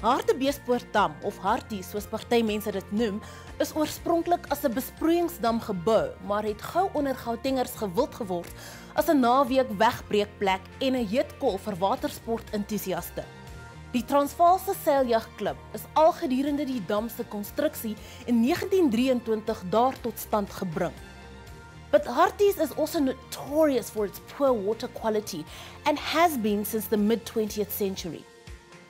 Hartbeespoort dam, of Harties soos party mense dit noem, is oorspronklik as 'n besproeiingsdam gebou, maar het gou onder Gautengers gewild geword as 'n naweek wegbreekplek en 'n heetkool vir watersport-entoesiaste. Die Transvaalse Seiljagklub is al gedurende die dam se konstruksie in 1923 daar tot stand gebring. But Harties is also notorious for its poor water quality and has been since the mid-20th century.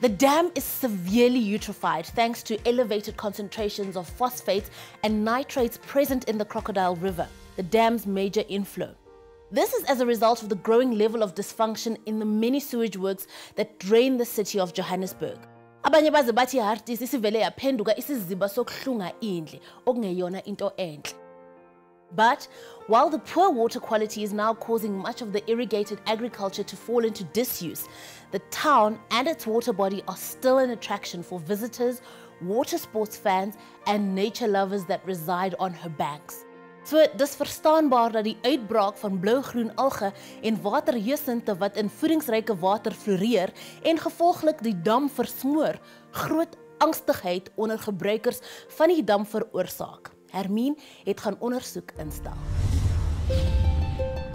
The dam is severely eutrophied thanks to elevated concentrations of phosphates and nitrates present in the Crocodile River, the dam's major inflow. This is as a result of the growing level of dysfunction in the many sewage works that drain the city of Johannesburg. Abanye baze bathi Harties isivele yaphenduka isiziba sokuhlunga indle okungeyona into enhle. But while the poor water quality is now causing much of the irrigated agriculture to fall into disuse, the town and its water body are still an attraction for visitors, water sports fans and nature lovers that reside on her banks. So dis verstaanbaar dat die uitbraak van blou-groen alge en waterhyassinte wat in voedingsryke water floreer en gevolglik die dam versmoor, groot angstigheid onder gebruikers van die dam veroorsaak. Hermine het gaan ondersoek instel.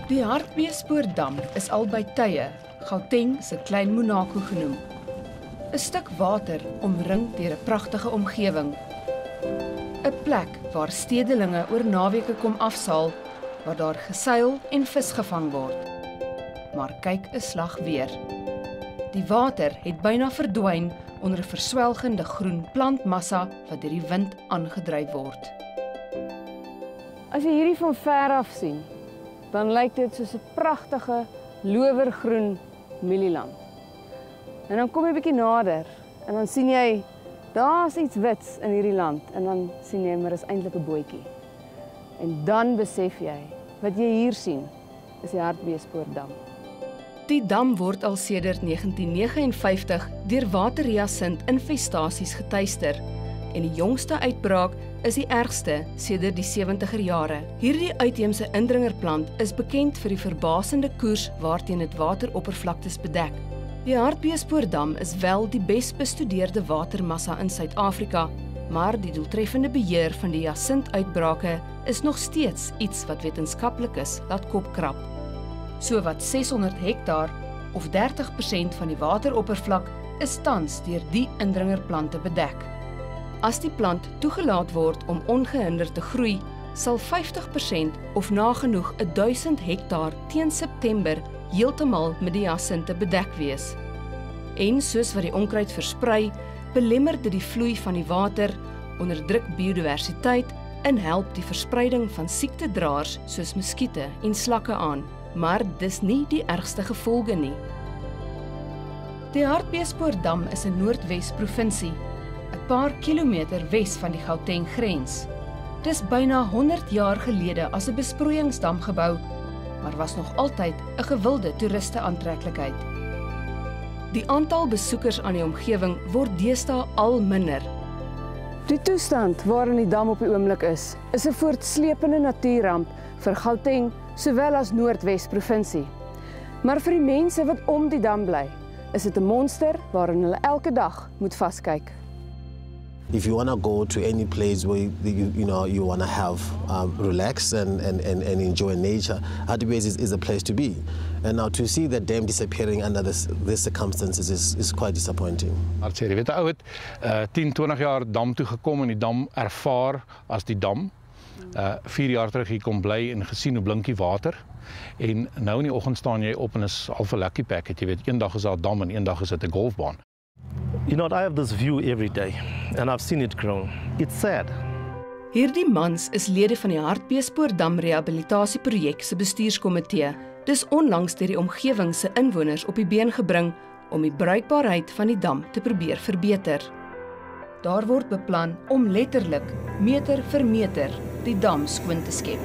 Die Hartbeespoort dam is al by tye Gauteng se Klein Monaco genoem. 'n Stuk water omring deur 'n pragtige omgewing. 'n Plek waar stedelinge oor naweke kom afsaal, waar daar geseil en vis gevang word. Maar kyk 'n slag weer. Die water het byna verdwyn onder 'n verswelgende groen plantmassa wat deur die wind aangedryf word. As jy hierdie van ver af sien, dan lyk dit soos 'n pragtige lowergroen mielieland. En dan kom jy bietjie nader en dan sien jy daar's iets wits in hierdie land en dan sien jy maar is eintlik 'n bootjie. En dan besef jy wat jy hier sien is die Hartbeespoort dam. Die dam word al sedert 1959 deur waterhyassint infestasies getuister en die jongste uitbraak is die ergste sedert die 70er jare. Hierdie uitheemse indringerplant is bekend vir die verbasende koers waarteen dit wateroppervlaktes bedek. Die Hartbeespoortdam is wel die bes bestudeerde watermassa in Suid-Afrika, maar die doeltreffende beheer van die hyassint-uitbrake is nog steeds iets wat wetenskaplikes laat kopkrap. So wat 600 hektaar of 30% van die wateroppervlak is tans deur die indringerplante bedek. As die plant toegelaat word om ongehinderd te groei, sal 50% of nagenoeg 1000 hektaar teen September heeltemal met die hyacinte bedek wees. En soos wat die onkruid versprei, belemmer dit die vloei van die water, onderdruk biodiversiteit en help die verspreiding van siektedraers soos muskiete en slakke aan. Maar dis nie die ergste gevolge nie. Die Hartbeespoortdam is in Noordwes provinsie, 'n paar kilometer wes van die Gauteng grens. Dis byna 100 jaar gelede as 'n besproeiingsdam gebou, maar was nog altyd 'n gewilde toeriste aantreklikheid. Die aantal besoekers aan die omgewing word deesdae al minder. Die toestand waarin die dam op die oomblik is 'n voortsleepende natuurramp vir Gauteng sowel as Noordwes provinsie. Maar vir die mense wat om die dam bly, is dit 'n monster waarin hulle elke dag moet vaskyk. If you want to go to any place where you want to have relax and enjoy nature, Hartbeespoort is a place to be. And now to see the dam disappearing under these circumstances is quite disappointing. Jy weet ou het 10-20 jaar dam toe gekom en die dam ervaar as die dam. 4 jaar terug hier kom bly en gesien hoe blink die water. En nou in die oggend staan jy op en is al 'n lucky packet. Jy weet, eendag is daar 'n dam en eendag is dit 'n golfbaan. You know, I have this view every day and I've seen it grow. It's sad. Hierdie mans is lede van die Hartbeespoortdam rehabilitasieprojek se bestuurskomitee. Dis onlangs deur die omgewing se inwoners op die been gebring om die bruikbaarheid van die dam te probeer verbeter. Daar word beplan om letterlik meter vir meter die dam skoon te skep.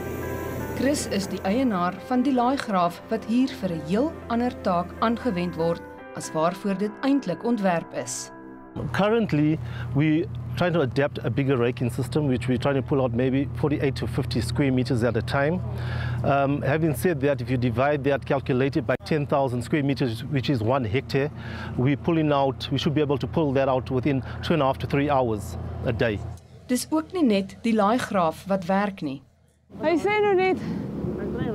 Chris is die eienaar van die laaigraaf wat hier vir 'n heel ander taak aangewend word as waarvoor dit eintlik ontwerp is. Currently, we're trying to adapt a bigger raking system, which we're trying to pull out maybe 48 to 50 square meters at a time. Having said that, if you divide that calculated by 10,000 square meters, which is 1 hectare, we should be able to pull that out within 2.5 to 3 hours a day. Dis ook nie net die laaigraaf wat werk nie. Hy sê nou net,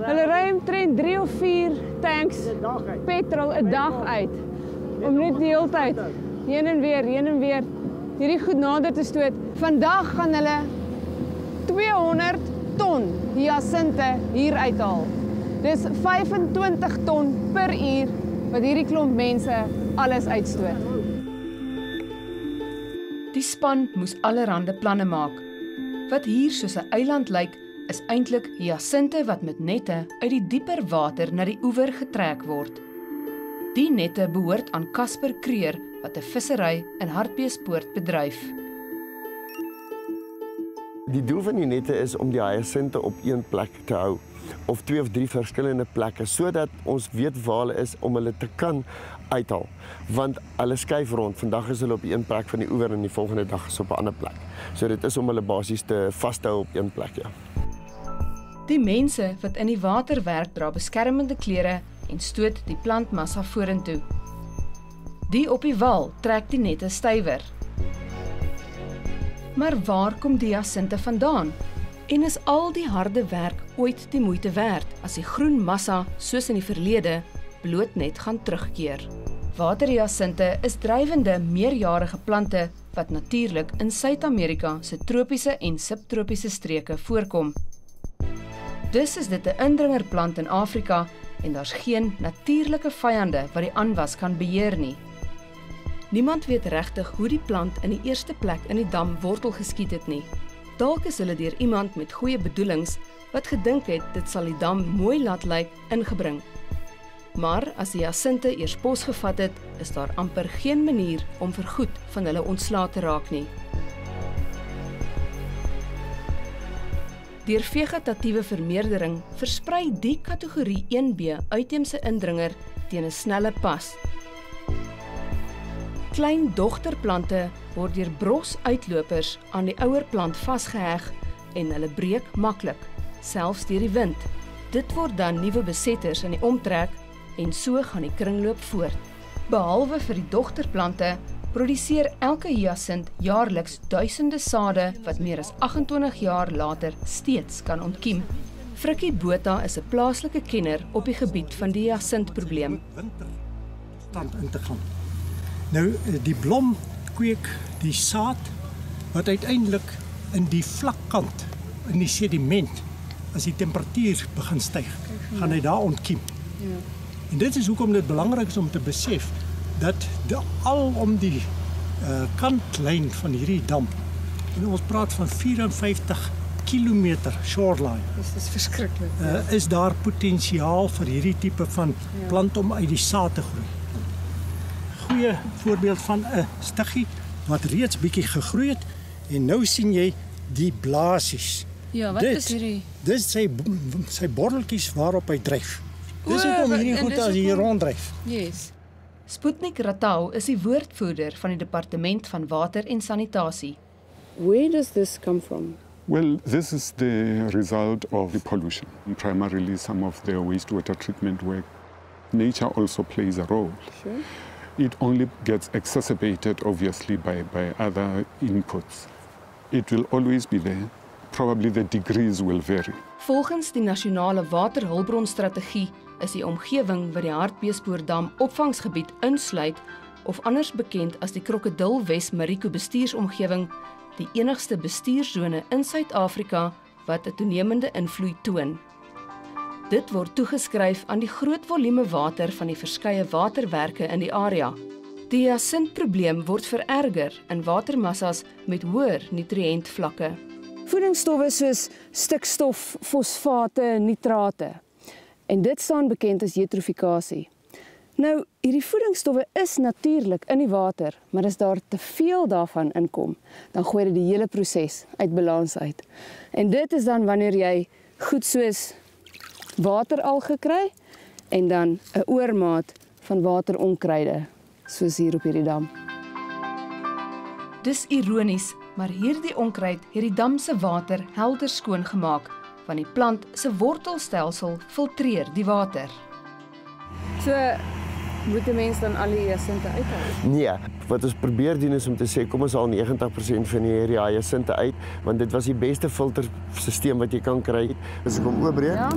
hulle ry omtrent 3 of 4 tanks petrol 'n dag uit, om net die hele tyd heen en weer, hierdie goed nader te stoot. Vandag gaan hulle 200 ton hyasinte hier uithaal. Dis 25 ton per uur wat hierdie klomp mense alles uitstoot. Die span moes allerhande planne maak. Wat hier soos 'n eiland lyk, is eintlik hyasinte wat met nette uit die dieper water na die oewer getrek word. Die nette behoort aan Casper Kreer wat 'n vissery in Hartbeespoort bedryf. Die doel van die nette is om die hyasinte op een plek te hou, of 2 of 3 verskillende plekke, sodat ons weet waar hulle is om hulle te kan uithaal. Want hulle skuif rond. Vandag is hulle op een plek van die oewer en die volgende dag is op 'n ander plek. So dit is om hulle basies te vashou op een plek, ja. Die mense wat in die water werk dra beskermende klere en stoot die plantmassa vorentoe. Die op die wal trek die nette stywer. Maar waar kom die hyasinte vandaan? En is al die harde werk ooit die moeite werd as die groen massa, soos in die verlede, bloot net gaan terugkeer? Waterhyasinte is drywende, meerjarige plante wat natuurlik in Suid-Amerika se tropiese en subtropiese streke voorkom. Dus is dit 'n indringerplant in Afrika en daar's geen natuurlike vyande wat die aanwas kan beheer nie. Niemand weet regtig hoe die plant in die eerste plek in die dam wortel geskiet het nie. Dalk is hulle deur iemand met goeie bedoelings wat gedink het dit sal die dam mooi laat lyk ingebring. Maar as die hyasinte eers pos gevat het, is daar amper geen manier om vergoed van hulle ontslae te raak nie. Deur vegetatiewe vermeerdering versprei die kategorie 1B uitheemse indringer teen 'n snelle pas. Klein dogterplante word deur brosuitlopers aan die ouer plant vasgeheg en hulle breek maklik, selfs deur die wind. Dit word dan nuwe besetters in die omtrek en so gaan die kringloop voort. Behalwe vir die dogterplante, produseer elke hyasint jaarliks duisende sade wat meer as 28 jaar later steeds kan ontkiem. Frikkie Botha is 'n plaaslike kenner op die gebied van die hyasintprobleem. Stand in te gaan. Nou, die blom kweek die saad wat uiteindelik in die vlakkant, in die sediment, as die temperatuur begin styg, gaan hy daar ontkiem. Ja. En dit is hoekom dit belangrik is om te besef dat al om die kantlyn van hierdie dam, en ons praat van 54 kilometer shoreline. Dis verskriklik. Is daar potensiaal vir hierdie tipe van plant om uit die saad te groei. Goeie voorbeeld van 'n stiggie wat reeds bietjie gegroei het en nou sien jy die blaasies. Ja, wat is hierdie? Dis sy borreltjies waarop hy dryf. Dis hoekom hierdie goed as hier ronddryf. Yes. Sputnik Ratau is die woordvoerder van die Departement van Water en Sanitasie. Where does this come from? Well, this is the result of the pollution, primarily some of the wastewater treatment work. Nature also plays a role. Sure. It only gets exacerbated, obviously, by other inputs. It will always be there. Probably the degrees will vary. Volgens die nasionale waterhulpbronstrategie is die omgewing wat die Hartbeespoortdam opvangsgebied insluit, of anders bekend as die Krokodil-Wes-Mariko bestuursomgewing, die enigste bestuursone in Suid-Afrika wat 'n toenemende invloed toon. Dit word toegeskryf aan die groot volume water van die verskeie waterwerke in die area. Die hyasintprobleem word vererger in watermassas met hoër nutriëntvlakke. Voedingsstowwe soos stikstof, fosfate, nitrate. En dit staan bekend as eutrofikasie. Nou, hierdie voedingsstowwe is natuurlik in die water, maar as daar te veel daarvan inkom, dan gooi dit die hele proses uit balans uit. En dit is dan wanneer jy goed soos wateralge kry en dan 'n oormaat van wateronkruide, soos hier op hierdie dam. Dis ironies, maar hierdie onkruid het die dam se water helder skoon gemaak, want die plant se wortelstelsel filtreer die water. So moet 'n mens dan al die hyasinte uithaal? Nee, wat ons probeer doen is om te sê kom ons haal 90% van hierdie hyasinte uit, want dit was die beste filterstelsel wat jy kan kry. As ek hom oopbreek, Ja.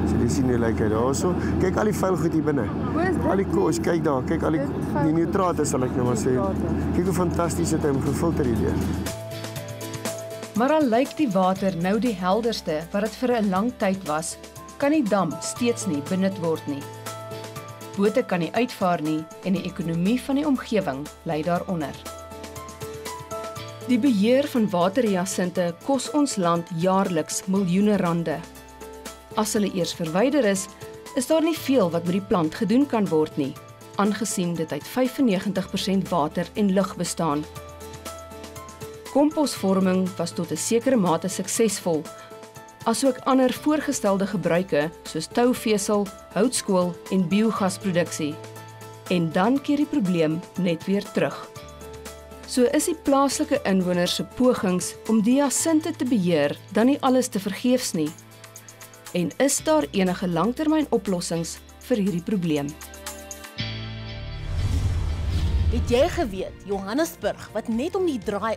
so jy sien hoe lyk hy daarso. Kyk al die vuil goed hier binne. Hoe is dit? Al die kos, kyk daar, kyk al die nitrate sal ek nou maar sê. Kyk hoe fantasties het hy hom gefilter hierdeur. Maar al lyk die water nou die helderste wat dit vir 'n lang tyd was, kan die dam steeds nie benut word nie. Bote kan nie uitvaar nie en die ekonomie van die omgewing ly daaronder. Die beheer van waterhyasinte kos ons land jaarliks miljoene rande. As hulle eers verwyder is daar nie veel wat met die plant gedoen kan word nie, aangesien dit uit 95% water en lug bestaan. Komposvorming was tot 'n sekere mate suksesvol, asook ander voorgestelde gebruike soos touvesel, houtskool en biogasproduksie. En dan keer die probleem net weer terug. So is die plaaslike inwoners se pogings om die hyasinte te beheer dan nie alles te vergeefs nie. En is daar enige langtermynoplossings vir hierdie probleem? Het jy geweet, Johannesburg, wat net om die draai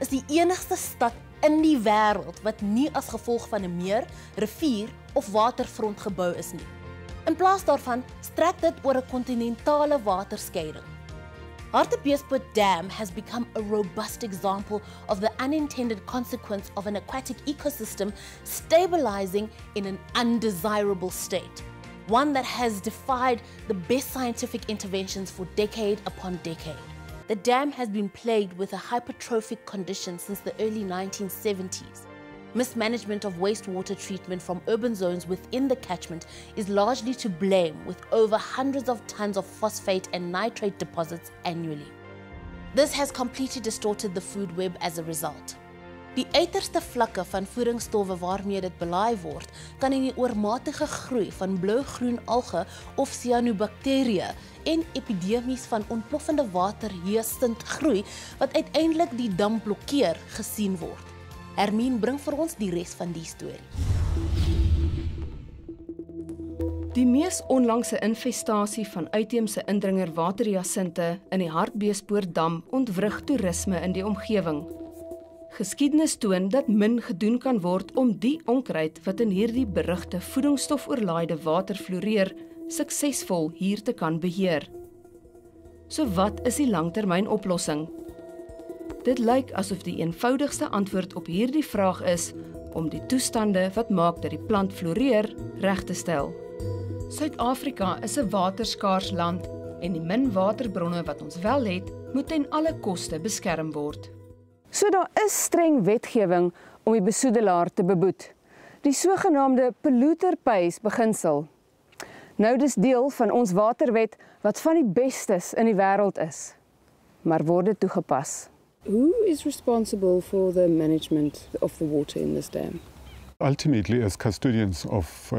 is die enigste stad in die wêreld wat nie as gevolg van 'n meer, rivier of waterfront gebou is nie. In plaas daarvan strek dit oor 'n kontinentale waterskeiding. Hartbeespoort Dam has become a robust example of the unintended consequence of an aquatic ecosystem stabilizing in an undesirable state, one that has defied the best scientific interventions for decade upon decade. The dam has been plagued with a hypertrophic condition since the early 1970s. Mismanagement of wastewater treatment from urban zones within the catchment is largely to blame, with over hundreds of tons of phosphate and nitrate deposits annually. This has completely distorted the food web as a result. Die uiterste vlakke van voedingsstowwe waarmee dit belaai word, kan in die oormatige groei van blou-groen alge of cyanobakterieë en epidemies van ontploffende waterhyasint groei wat uiteindelik die dam blokkeer gesien word. Hermine bring vir ons die res van die storie. Die mees onlangse infestasie van uitheemse indringer waterhyasinte in die Hartbeespoort dam ontwrig toerisme in die omgewing. Geskiedenis toon dat min gedoen kan word om die onkruid wat in hierdie berugte voedingsstofoorlaaide water floreer, suksesvol hier te kan beheer. So wat is die langtermynoplossing? Dit lyk asof die eenvoudigste antwoord op hierdie vraag is om die toestande wat maak dat die plant floreer reg te stel. Suid-Afrika is 'n waterskaars land en die min waterbronne wat ons wel het, moet ten alle koste beskerm word. So daar is streng wetgewing om die besoedelaar te beboet. Die sogenaamde polluter pays beginsel. Nou dis deel van ons waterwet wat van die bestes in die wêreld is. Maar word dit toegepas? Who is responsible for the management of the water in this dam? Ultimately, as custodians of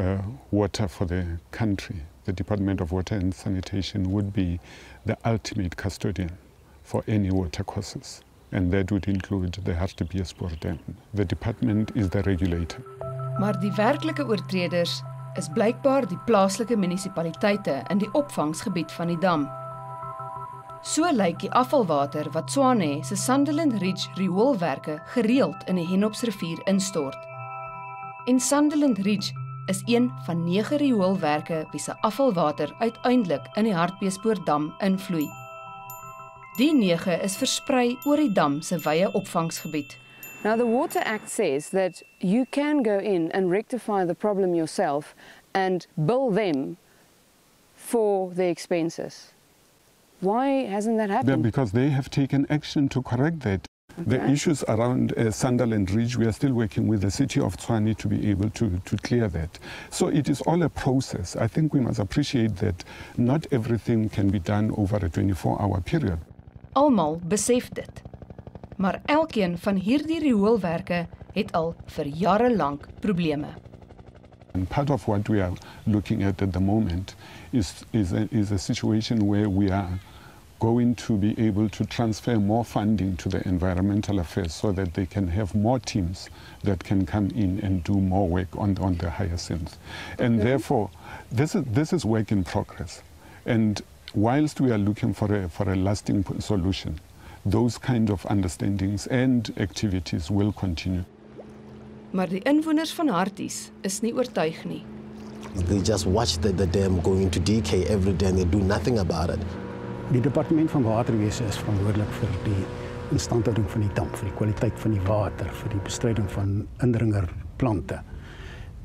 water for the country, the Department of Water and Sanitation would be the ultimate custodian for any water courses. And that would include the Hartbeespoort Dam. The department is the regulator. Maar die werklike oortreders is blykbaar die plaaslike munisipaliteite in die opvangsgebied van die dam. So lyk die afvalwater wat Tshwane se Sunderland Ridge rioolwerke gereeld in die Henopsrivier instort. En Sunderland Ridge is een van 9 rioolwerke wie se afvalwater uiteindelik in die Hartbeespoort dam invloei. Die 9 is versprei oor die dam se wye opvangsgebied. Now the Water Act says that you can go in and rectify the problem yourself and bill them for the expenses. Why hasn't that happened? Because they have taken action to correct that. The issues around Sunderland Ridge, we are still working with the city of Tshwane to be able to clear that. So it is all a process. I think we must appreciate that not everything can be done over a 24-hour period. Almal besef dit. Maar elkeen van hierdie rioolwerke het al vir jare lank probleme. And part of what we are looking at the moment is a situation where we are going to be able to transfer more funding to the environmental affairs so that they can have more teams that can come in and do more work on the hyacinth. And therefore, this is work in progress. And whilst we are looking for a lasting solution, those kind of understandings and activities will continue. Maar die inwoners van Harties is nie oortuig nie. They just watch the dam going to decay every day and they do nothing about it. Die departement van waterwese is verantwoordelik vir die instandhouding van die dam, vir die kwaliteit van die water, vir die bestryding van indringerplante.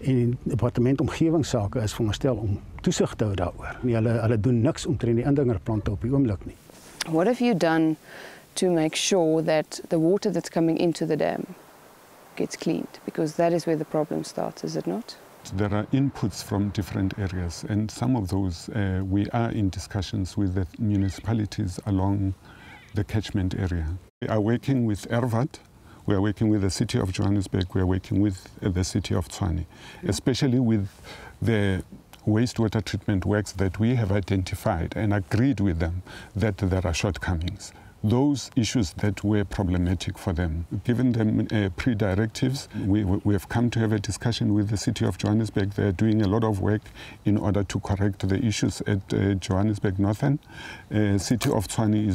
En die departement omgewingsake is veronderstel om toesig te hou daaroor. Hulle doen niks omtrent die indringerplante op die oomblik nie. What have you done to make sure that the water that's coming into the dam gets cleaned? Because that is where the problem starts, is it not? There are inputs from different areas, and some of those we are in discussions with the municipalities along the catchment area. We are working with Ervat, we are working with the city of Johannesburg, we are working with the city of Tshwane, especially with the wastewater treatment works that we have identified and agreed with them that there are shortcomings. Those issues that were problematic for them. Given them pre-directives, we have come to have a discussion with the city of Johannesburg. They are doing a lot of work in order to correct the issues at Johannesburg Northern. City of Tshwane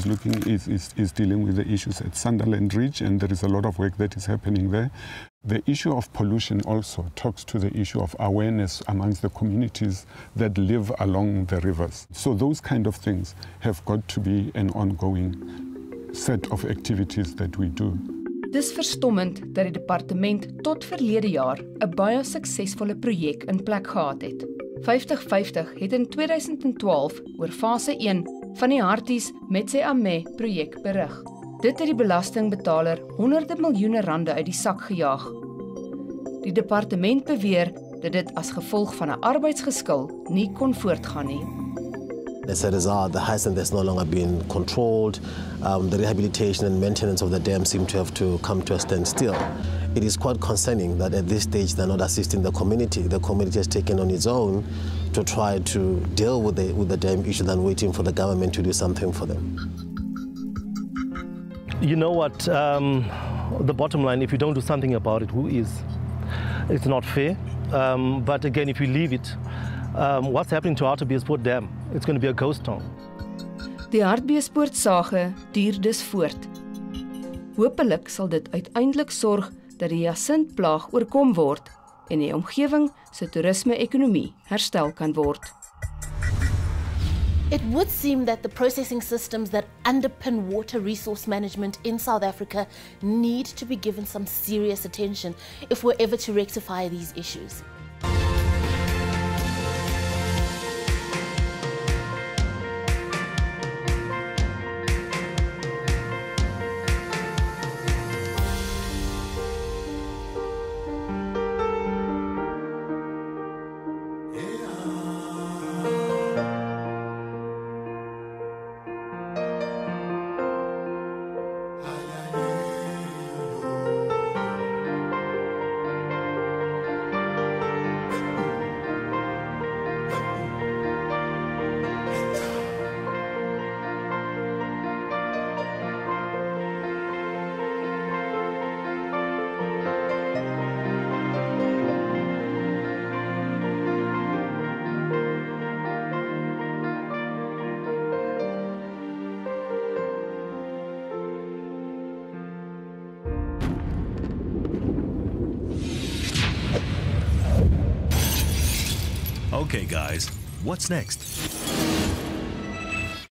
is dealing with the issues at Sunderland Ridge, and there is a lot of work that is happening there. The issue of pollution also talks to the issue of awareness amongst the communities that live along the rivers. So those kind of things have got to be an ongoing set of activities that we do. Dis verstommend dat die departement tot verlede jaar 'n baie suksesvolle projek in plek gehad het. 5050 het in 2012 oor fase 1 van die Harties met sy AME projek berig. Dit het die belastingbetaler honderde miljoene rande uit die sak gejaag. Die departement beweer dat dit as gevolg van 'n arbeidsgeskil nie kon voortgaan nie. As a result, the hyacinth has no longer been controlled. The rehabilitation and maintenance of the dam seem to have to come to a standstill. It is quite concerning that at this stage they're not assisting the community. The community has taken on its own to try to deal with the dam issue than waiting for the government to do something for them. You know what, the bottom line, if you don't do something about it, who is? It's not fair. But again, if you leave it, what's happening to Hartbeespoort Dam? It's going to be a ghost town. Die Hartbeespoort sage duur dus voort. Hopelik sal dit uiteindelik sorg dat die hyacintplaag oorkom word en die omgewing se toerisme-ekonomie herstel kan word. It would seem that the processing systems that underpin water resource management in South Africa need to be given some serious attention if we're ever to rectify these issues. Okay, guys, what's next?